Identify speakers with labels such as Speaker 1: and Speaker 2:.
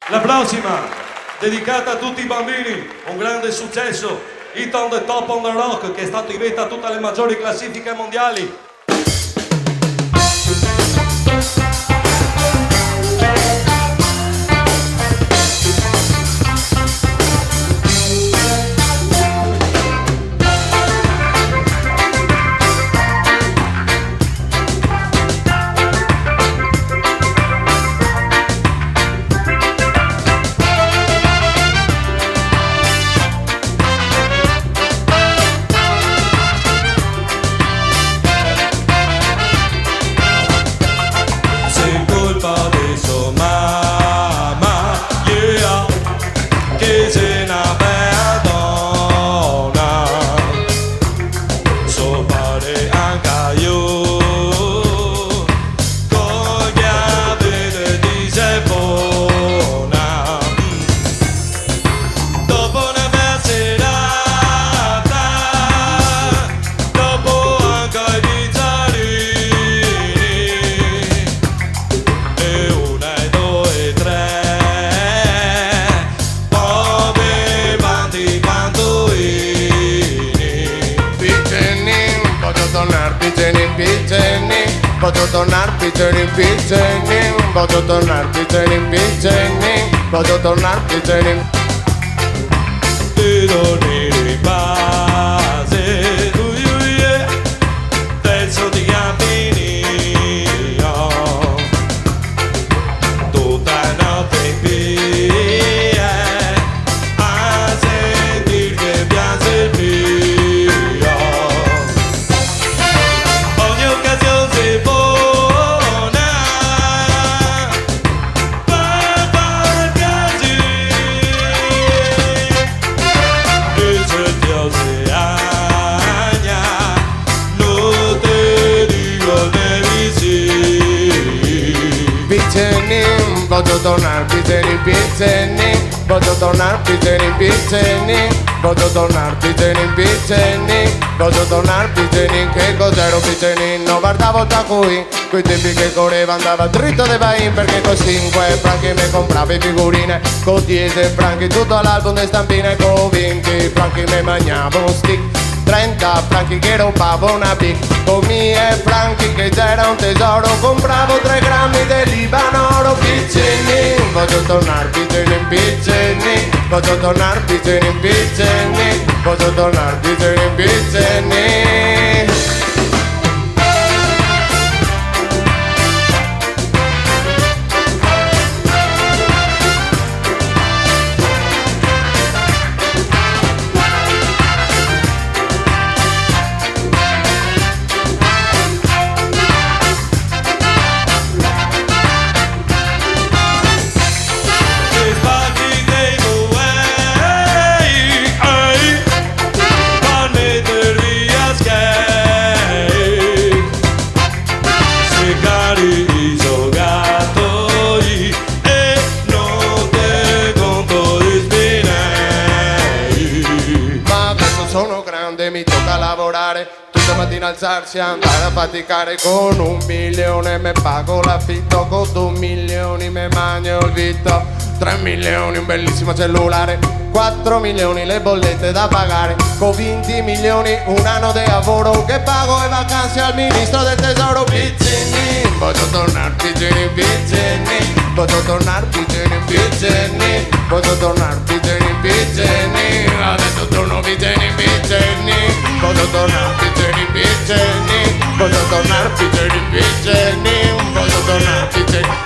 Speaker 1: La prossima, dedicata a tutti i bambini, un grande successo, Hit on the Top on the Rock, che è stato in vetta a tutte le maggiori classifiche mondiali.
Speaker 2: Voglio tornar piccini, voglio tornar piccini, voglio tornar piccini.
Speaker 1: Tu non eri base, terzo di cammini, tutta notte in via, a sentir che piace il mio. Ogni occasione si buona, va piaci, e se ti oceania, non te dico devi sì.
Speaker 2: Piccini, voglio tornar piccini, voglio tornar piccini, voglio tornar piccini, voglio tornar piccini. Che cos'ero piccini? Non guardavo da qui, quei tempi che correva andava dritto dei vai, perché con 5 franchi mi compravi figurine, con 10 franchi tutto l'album di stampine, con 20 franchi mi mangiavo un stick, 30 franchi che rubavo una big, con 1000 franchi che c'era un tesoro, compravo 3 grammi di Libanoro. Piccini, voglio tornar piccini, voglio tornar piccini, voglio tornar piccini. Mi tocca lavorare tutta mattina, alzarsi, andare a faticare. Con 1 milione me pago l'affitto, con 2 milioni me mangio il vitto, 3 milioni un bellissimo cellulare, 4 milioni le bollette da pagare, con 20 milioni un anno di lavoro che pago e vacanze al ministro del tesoro. Piccini, voglio tornar piccini, voglio tornar piccini, voglio tornar piccini, adesso torno piccini, voglio tornar piccini, voglio tornar piccini, voglio tornar piccini.